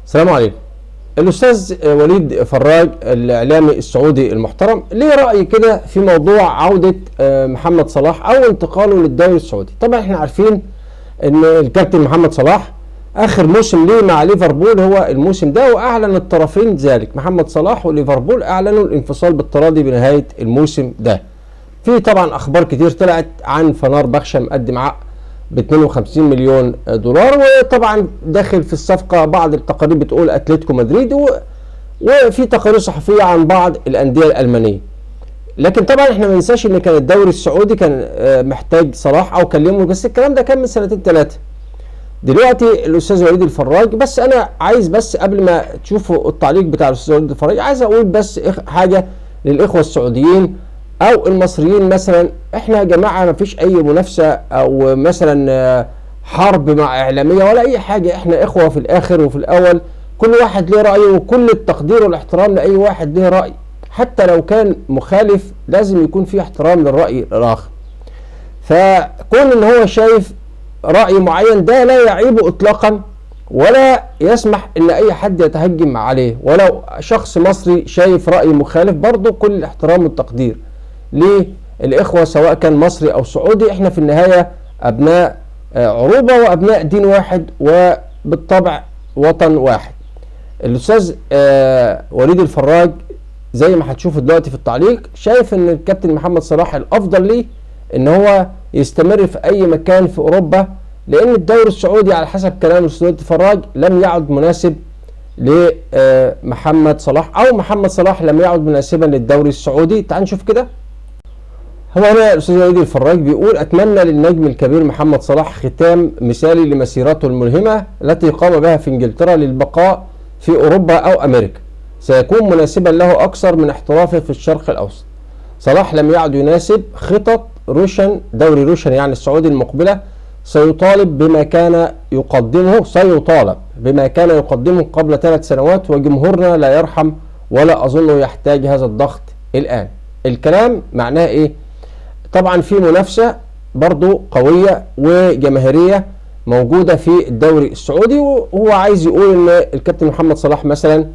السلام عليكم. الأستاذ وليد فراج الإعلامي السعودي المحترم ليه رأي كده في موضوع عودة محمد صلاح أو انتقاله للدوري السعودي. طبعا احنا عارفين إن الكابتن محمد صلاح آخر موسم ليه مع ليفربول هو الموسم ده، وأعلن الطرفين ذلك، محمد صلاح وليفربول أعلنوا الانفصال بالتراضي بنهاية الموسم ده. في طبعا أخبار كتير طلعت عن فنار بخشة مقدم عقد ب 52 مليون دولار، وطبعا داخل في الصفقة بعض التقارير بتقول اتلتيكو مدريد، وفي تقارير صحفية عن بعض الأندية الألمانية. لكن طبعا احنا ما ننساش ان كان الدوري السعودي كان محتاج صلاح او كلمه، بس الكلام ده كان من سنتين ثلاثة. دلوقتي الأستاذ وليد الفراج، بس أنا عايز بس قبل ما تشوفوا التعليق بتاع الأستاذ وليد الفراج عايز أقول بس حاجة للإخوة السعوديين او المصريين. مثلا احنا يا جماعه ما فيش اي منافسه او مثلا حرب مع اعلاميه ولا اي حاجه، احنا اخوه في الاخر وفي الاول، كل واحد له رايه، وكل التقدير والاحترام لاي واحد له راي، حتى لو كان مخالف لازم يكون في احترام للراي الاخر. فكون ان هو شايف راي معين ده لا يعيبه اطلاقا، ولا يسمح ان اي حد يتهجم عليه، ولو شخص مصري شايف راي مخالف برضه كل الاحترام والتقدير للإخوة سواء كان مصري أو سعودي. احنا في النهاية أبناء عروبة وأبناء دين واحد وبالطبع وطن واحد. الأستاذ وليد الفراج زي ما هتشوفوا دلوقتي في التعليق شايف ان الكابتن محمد صلاح الأفضل ليه ان هو يستمر في أي مكان في أوروبا، لأن الدوري السعودي على حسب كلام الأستاذ وليد الفراج لم يعد مناسب لمحمد صلاح، أو محمد صلاح لم يعد مناسبا للدوري السعودي. تعال نشوف كده. هو هنا الأستاذ وليد الفراج بيقول: أتمنى للنجم الكبير محمد صلاح ختام مثالي لمسيرته الملهمة التي قام بها في إنجلترا للبقاء في أوروبا أو أمريكا، سيكون مناسبا له أكثر من احترافه في الشرق الأوسط. صلاح لم يعد يناسب خطط روشن، دوري روشن يعني السعودي المقبلة، سيطالب بما كان يقدمه قبل 3 سنوات، وجمهورنا لا يرحم ولا أظنه يحتاج هذا الضغط الآن. الكلام معناه إيه؟ طبعا في منافسة برضو قوية وجماهيرية موجودة في الدوري السعودي، وهو عايز يقول ان الكابتن محمد صلاح مثلا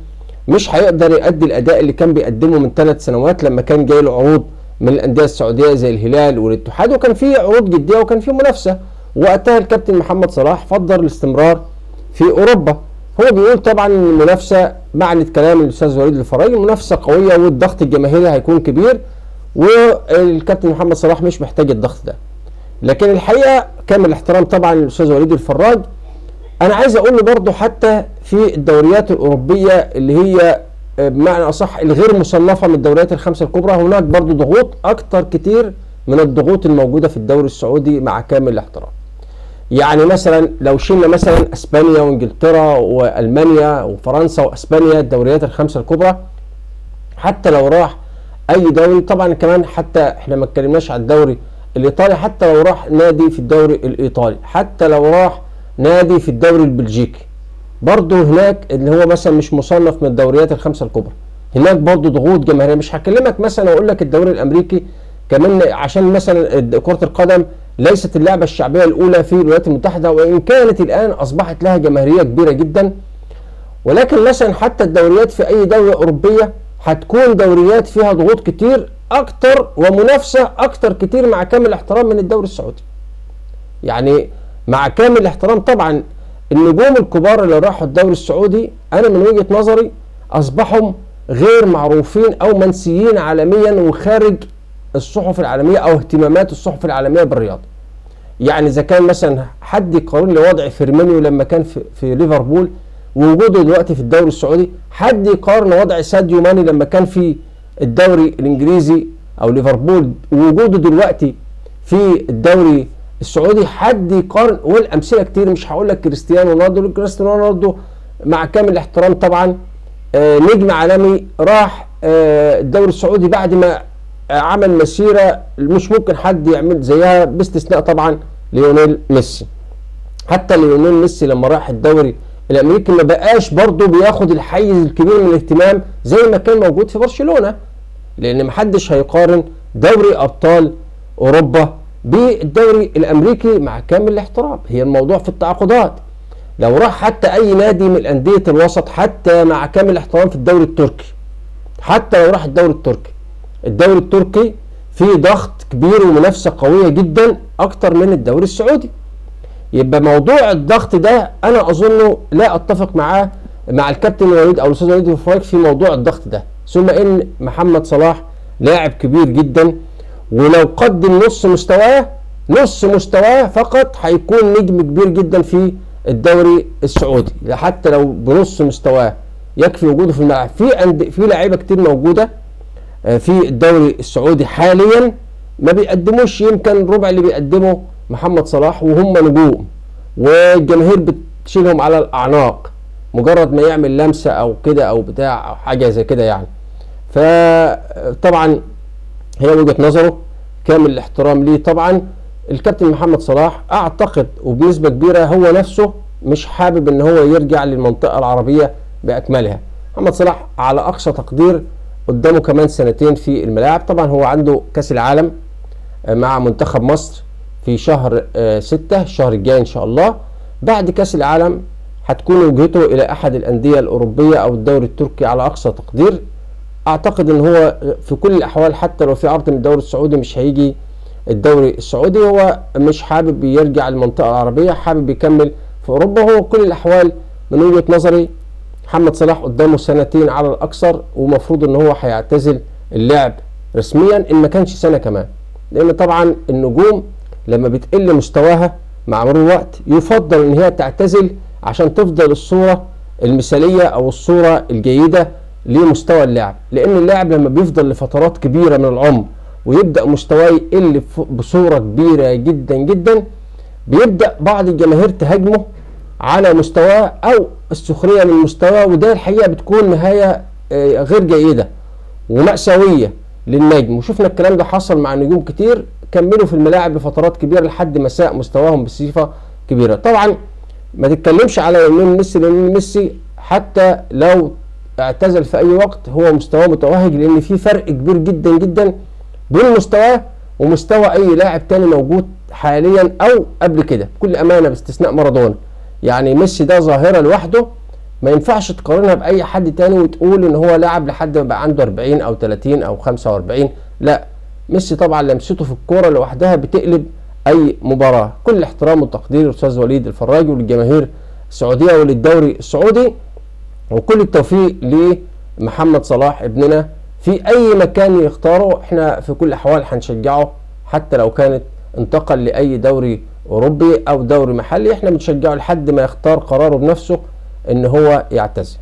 مش هيقدر يؤدي الاداء اللي كان بيقدمه من 3 سنوات لما كان جاي له عروض من الاندية السعودية زي الهلال والاتحاد، وكان في عروض جدية وكان في منافسة، وقتها الكابتن محمد صلاح فضل الاستمرار في اوروبا. هو بيقول طبعا المنافسة، معنى كلام الاستاذ وليد الفراج، المنافسة قوية والضغط الجماهيري هيكون كبير، والكابتن محمد صلاح مش محتاج الضغط ده. لكن الحقيقه كامل الاحترام طبعا للاستاذ وليد الفراج، انا عايز اقول له برضه حتى في الدوريات الاوروبيه اللي هي بمعنى اصح الغير مصنفه من الدوريات ال5 الكبرى، هناك برضه ضغوط اكتر كتير من الضغوط الموجوده في الدوري السعودي مع كامل الاحترام. يعني مثلا لو شلنا مثلا اسبانيا وانجلترا والمانيا وفرنسا واسبانيا الدوريات ال5 الكبرى، حتى لو راح اي دوري، طبعا كمان حتى احنا ما اتكلمناش عن الدوري الايطالي، حتى لو راح نادي في الدوري الايطالي، حتى لو راح نادي في الدوري البلجيكي، برضه هناك اللي هو مثلا مش مصنف من الدوريات ال5 الكبرى، هناك برضه ضغوط جماهيريه. مش هكلمك مثلا اقول لك الدوري الامريكي كمان، عشان مثلا كرة القدم ليست اللعبة الشعبية الاولى في الولايات المتحدة، وان كانت الان اصبحت لها جماهيرية كبيرة جدا، ولكن مثلا حتى الدوريات في اي دولة اوروبية هتكون دوريات فيها ضغوط كتير اكتر ومنافسة اكتر كتير، مع كامل الاحترام من الدوري السعودي. يعني مع كامل الاحترام طبعا النجوم الكبار اللي راحوا الدوري السعودي انا من وجهة نظري اصبحوا غير معروفين او منسيين عالميا وخارج الصحف العالمية او اهتمامات الصحف العالمية بالرياضة. يعني اذا كان مثلا حد يقارن لي وضع فيرمينيو لما كان في ليفربول ووجوده دلوقتي في الدوري السعودي، حد يقارن وضع ساديو ماني لما كان في الدوري الانجليزي او ليفربول ووجوده دلوقتي في الدوري السعودي، حد يقارن؟ والامثله كتير، مش هقول لك كريستيانو رونالدو مع كامل الاحترام طبعا نجم عالمي راح الدوري السعودي بعد ما عمل مسيره مش ممكن حد يعمل زيها، باستثناء طبعا ليونيل ميسي. حتى ليونيل ميسي لما راح الدوري الامريكي ما بقاش برضه بياخد الحيز الكبير من الاهتمام زي ما كان موجود في برشلونة، لان محدش هيقارن دوري ابطال اوروبا بالدوري الامريكي مع كامل الاحترام. هي الموضوع في التعاقدات. لو راح حتى اي نادي من انديه الوسط، حتى مع كامل الاحترام في الدوري التركي، حتى لو راح الدوري التركي فيه ضغط كبير ومنافسه قويه جدا اكتر من الدوري السعودي. يبقى موضوع الضغط ده انا اظنه لا اتفق معاه مع الكابتن وليد او الاستاذ وليد الفراج في موضوع الضغط ده، ثم ان محمد صلاح لاعب كبير جدا، ولو قدم نص مستواه فقط هيكون نجم كبير جدا في الدوري السعودي، حتى لو بنص مستواه يكفي وجوده في الملعب. في لعيبه كتير موجوده في الدوري السعودي حاليا ما بيقدموش يمكن ربع اللي بيقدمه محمد صلاح، وهم نجوم والجماهير بتشيلهم على الاعناق مجرد ما يعمل لمسه او كده او بتاع او حاجه زي كده يعني. فطبعا هي وجهه نظره، كامل الاحترام ليه. طبعا الكابتن محمد صلاح اعتقد وبنسبه كبيره هو نفسه مش حابب ان هو يرجع للمنطقه العربيه باكملها. محمد صلاح على اقصى تقدير قدامه كمان سنتين في الملاعب. طبعا هو عنده كاس العالم مع منتخب مصر في شهر 6 الشهر الجاي ان شاء الله. بعد كاس العالم هتكون وجهته الى احد الانديه الاوروبيه او الدوري التركي على اقصى تقدير. اعتقد ان هو في كل الاحوال حتى لو في عرض من الدوري السعودي مش هيجي الدوري السعودي، هو مش حابب يرجع للمنطقه العربيه، حابب يكمل في اوروبا. هو كل الاحوال من وجهه نظري محمد صلاح قدامه سنتين على الاكثر، ومفروض ان هو هيعتزل اللعب رسميا ان ما كانش سنه كمان، لان طبعا النجوم لما بتقل مستواها مع مرور الوقت يفضل ان هي تعتزل عشان تفضل الصوره المثاليه او الصوره الجيده لمستوى اللاعب. لان اللاعب لما بيفضل لفترات كبيره من العمر ويبدا مستواه يقل بصوره كبيره جدا جدا، بيبدا بعض الجماهير تهاجمه على مستواه او السخريه من مستواه، وده الحقيقه بتكون نهايه غير جيده ومأساويه للنجم. وشفنا الكلام ده حصل مع نجوم كتير كملوا في الملاعب لفترات كبيره لحد ما ساء مستواهم بصفه كبيره. طبعا ما تتكلمش على ليونيل ميسي، لان ميسي حتى لو اعتزل في اي وقت هو مستواه متوهج، لان في فرق كبير جدا جدا بين مستواه ومستوى اي لاعب تاني موجود حاليا او قبل كده، بكل امانه باستثناء مارادونا. يعني ميسي ده ظاهره لوحده ما ينفعش تقارنها باي حد تاني وتقول ان هو لاعب لحد ما بقى عنده 40 او 30 او 45. لا، ميسي طبعا لمسته في الكوره لوحدها بتقلب اي مباراه. كل احترام وتقدير للاستاذ وليد الفراج وللجماهير السعوديه وللدوري السعودي، وكل التوفيق لمحمد صلاح ابننا في اي مكان يختاره. احنا في كل الاحوال هنشجعه حتى لو كانت انتقل لاي دوري اوروبي او دوري محلي، احنا بنشجعه لحد ما يختار قراره بنفسه ان هو يعتزل.